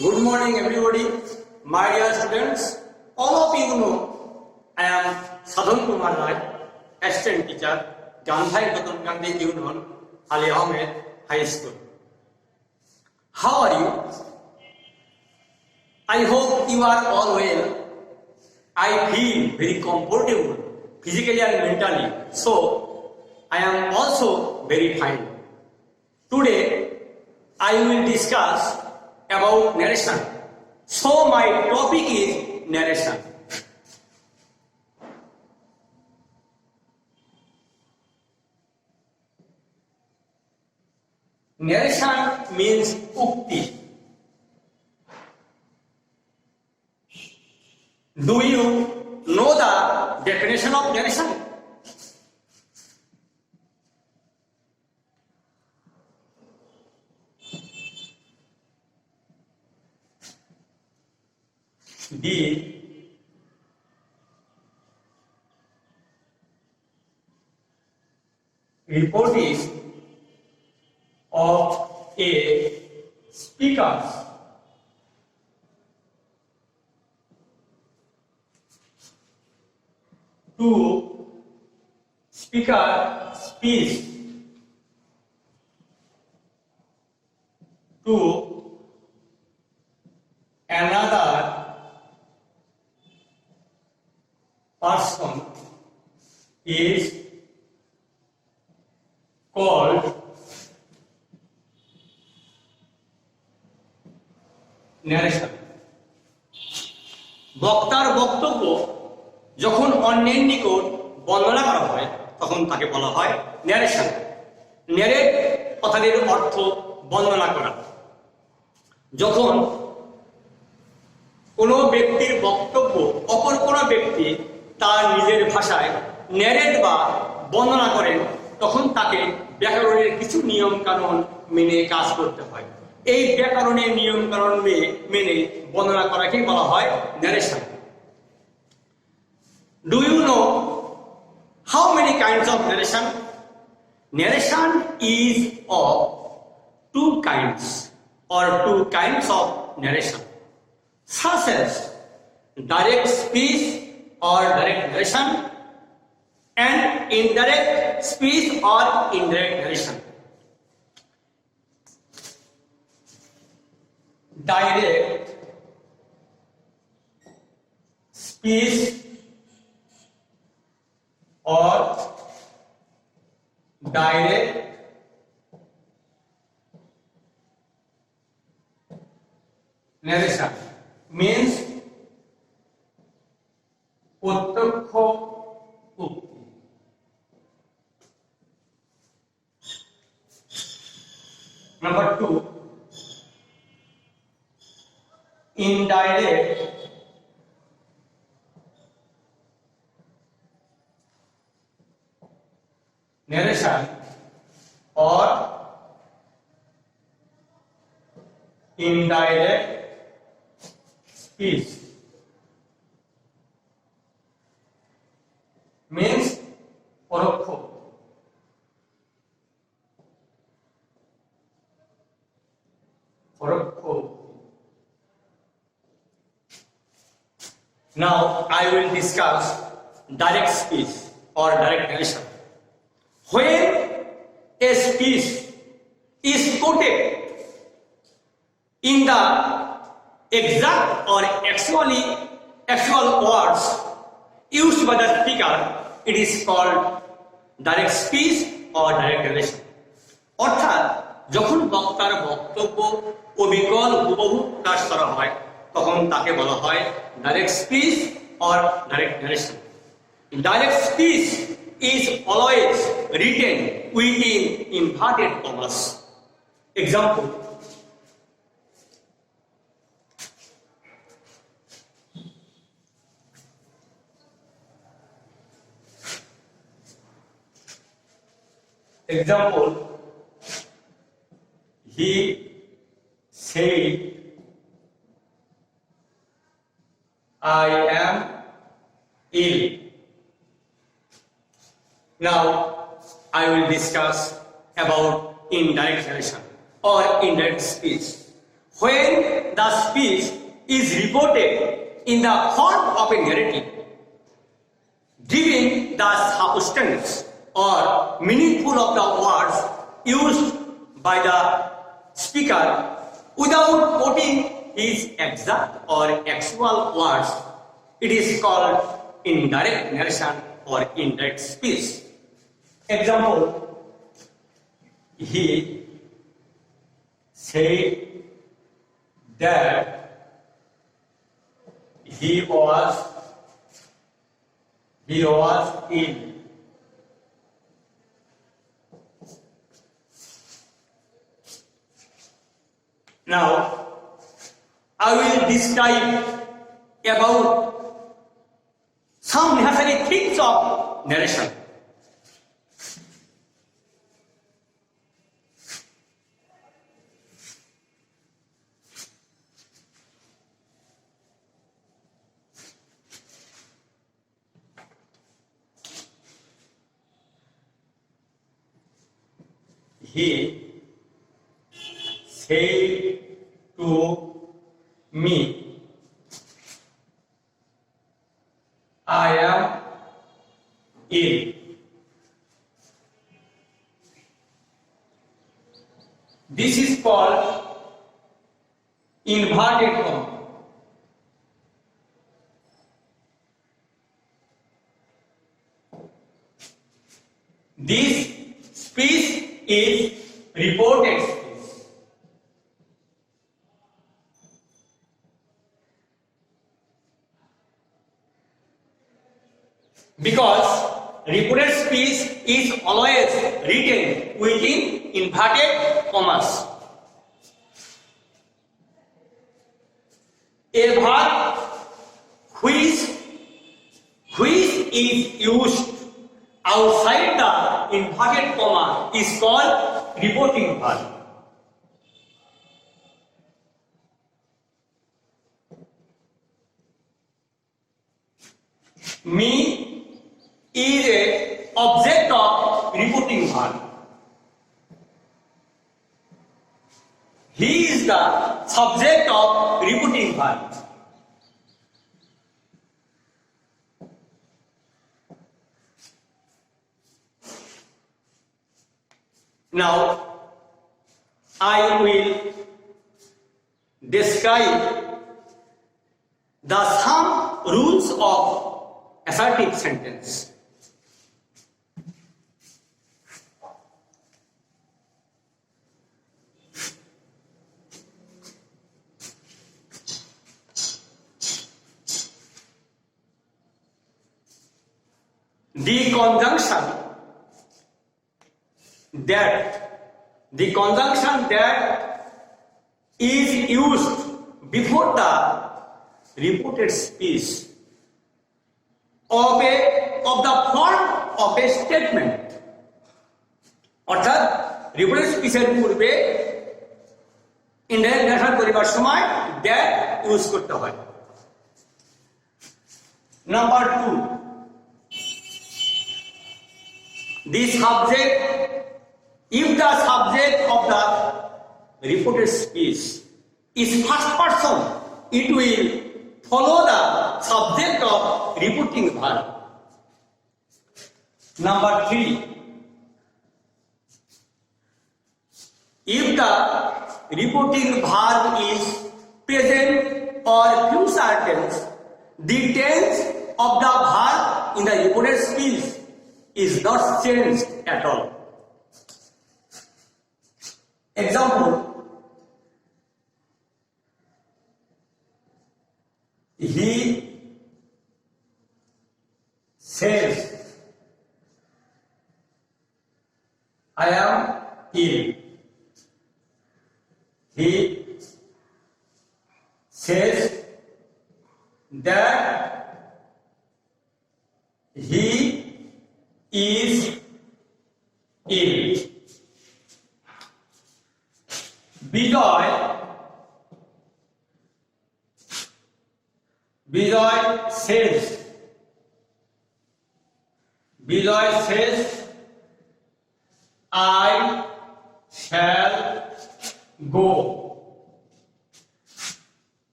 Good morning, everybody. My dear students, all of you know I am Sadhan Kumar Rai, assistant teacher, Gandhai Gautam Gandhi Union, Ali Ahmed High School. How are you? I hope you are all well. I feel very comfortable physically and mentally, so I am also very fine. Today, I will discuss about narration. So my topic is narration. Narration means ukti. Do you know the definition of narration? The reporting of a speaker to speaker speech to another person is called narration. বক্তার বক্তব্য যখন অন্যের নিকট বর্ণনা করা হয় তখন তাকে বলা হয় ন্যারেশন। ন্যারেট কথাটির অর্থ বর্ণনা করা। যখন কোনো ব্যক্তির বক্তব্য অপর কোনো ব্যক্তি তার নিজের ভাষায় ন্যারেট বা বর্ণনা করেন তখন তাকে ব্যাকরণের কিছু নিয়ম কানুন মেনে কাজ করতে হয়। এই ব্যাকরণের নিয়ম কানুন মেনে বর্ণনা করাকেই বলা হয় narration. Do you know how many kinds of narration? Narration is of two kinds of narration, such as direct speech or direct narration and indirect speech or indirect narration. Direct speech or direct narration means প্রত্যক্ষ উক্তি। Number 2, indirect narration or indirect speech means পরোক্ষ। Now I will discuss direct speech or direct narration. When a speech is quoted in the exact or actual words used by the speaker, it is called direct speech or direct narration. অর্থাৎ যখন বক্তার বক্তব্য অবিকল হুবহু প্রকাশ করা হয় তখন তাকে বলা হয় direct speech or direct narration. Direct speech is always written within inverted commas. Example: he said, I am ill. Now I will discuss about indirect narration or indirect speech. when the speech is reported in the form of a narrative, giving the substance or meaningful of the words used by the speaker without quoting his exact or actual words, it is called indirect narration or indirect speech. Example, he said that he was ill. Now, I will describe about some necessary things of narration. He said to me, I am ill. This is called inverted comma. This speech is reported speech. Because reported speech is always written within inverted commas. A verb which is used outside the inverted comma is called reporting verb. Me is a object of reporting verb. He is the subject of reporting verb. Now, I will describe the some rules of assertive sentence. The conjunction that is used before the reported speech of the form of a statement. অর্থাৎ reported স্পিচের পূর্বে indirect narration করিবার সময় that use করতে হয়। Number 2, the subject, if the subject of the reported speech is first person, it will follow the subject of reporting verb. Number 3, if the reporting verb is present or future tense, the tense of the verb in the reported speech is not changed at all. Example, he says, I am ill. He says that he is ill. Bijoy says, I shall go.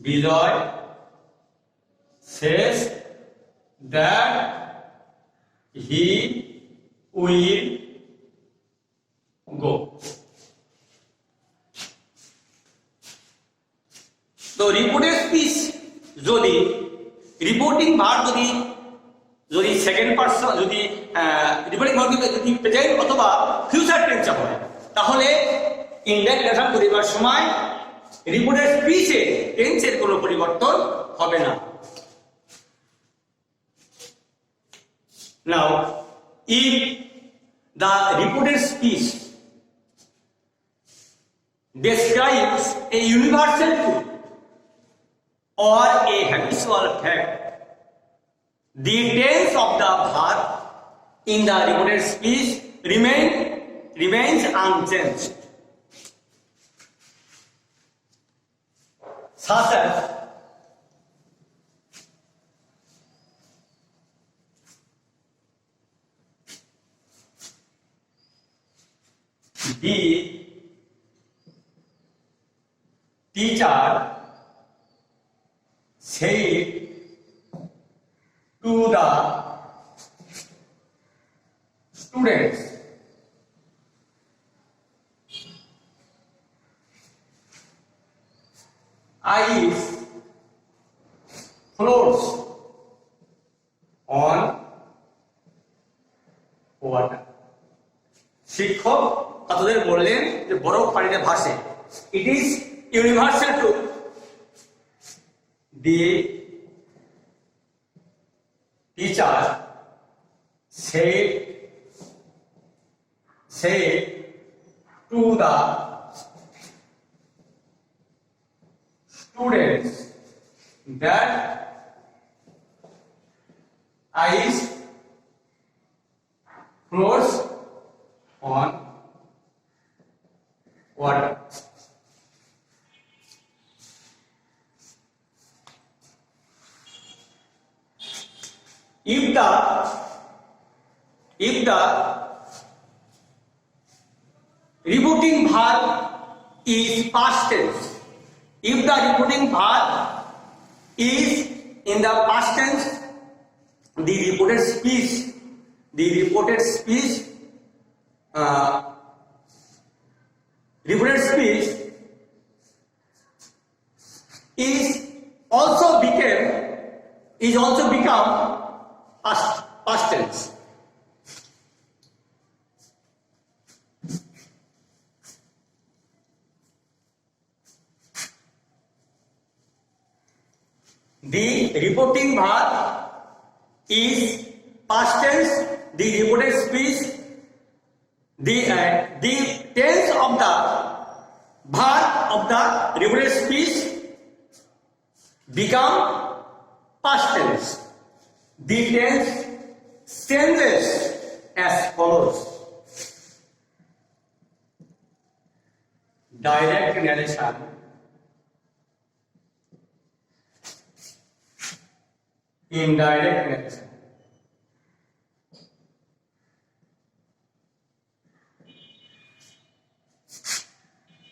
Bijoy says that he will go. তো রিপোর্টের speech যদি reporting verb যদি second person যদি reporting verb যদি present অথবা future টেন্সে হয় তাহলে ইনডাইরেক্ট লেটার করিবার সময় রিপোর্টের স্পিচে টেন্সের কোনো পরিবর্তন হবে না। Now, if the reported speech describes a universal truth or a habitual fact, the tense of the verb in the reported speech remains unchanged. Such as the teacher said to the students, ice floats on water. শিক্ষক ছাত্রদের বললেন যে বরফ পানিতে ভাসে। It is universal truth. The teacher said to the students that ice floats on water. If the reporting verb is past tense, if the reporting verb is in the past tense, the reported speech reported speech is also become past tense. The reporting verb is past tense. The reported speech, the tense of the verb of the reported speech become past tense. The tense changes as follows. Direct narration, indirect narration,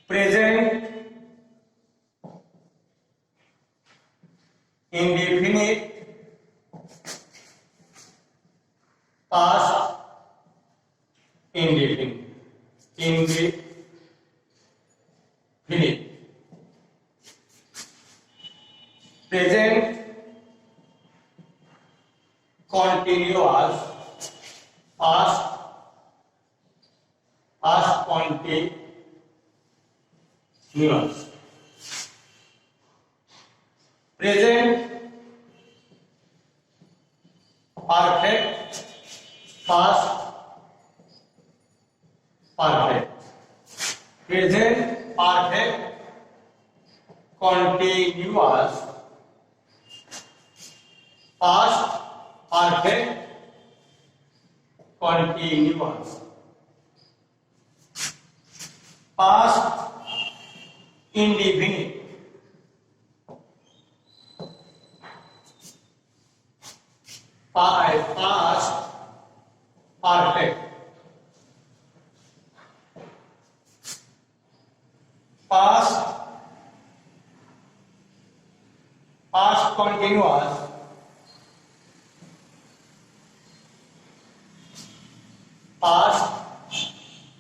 present indefinite, past indefinite, present continuous, past continuous, present perfect, past perfect, present perfect continuous, past perfect continuous, past indefinite, past perfect, past continuous past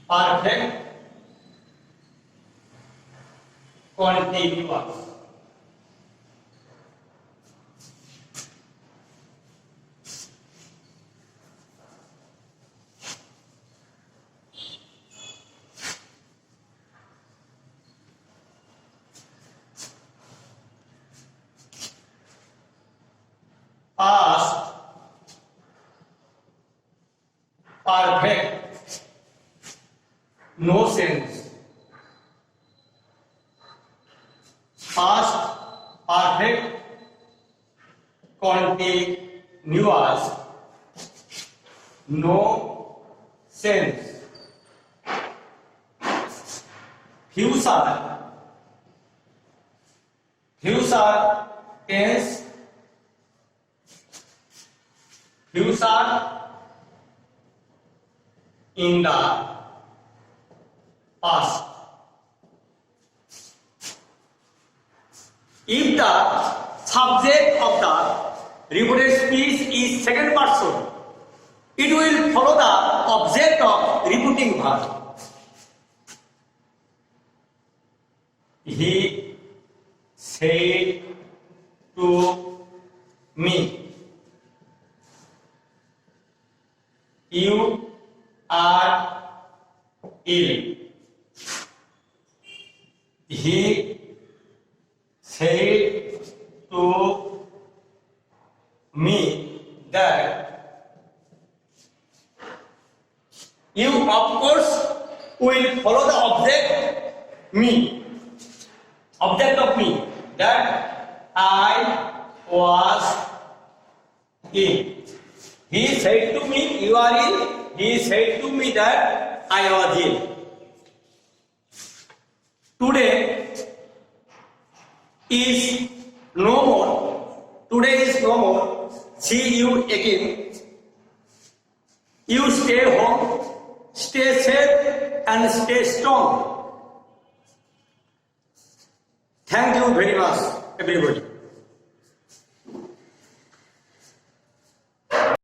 perfect continuous. Past perfect, no sense. Past perfect continuous, no sense. Future tense, future in the past. If the subject of the reported speech is second person, it will follow the object of reporting verb. He said to me, you are ill. He said to me that you, of course, will follow the object me, object of me, that I was ill. He said to me, you are ill. He said to me that I was ill. Today is no more. Today is no more. See you again. You stay home, stay safe and stay strong. Thank you very much, everybody.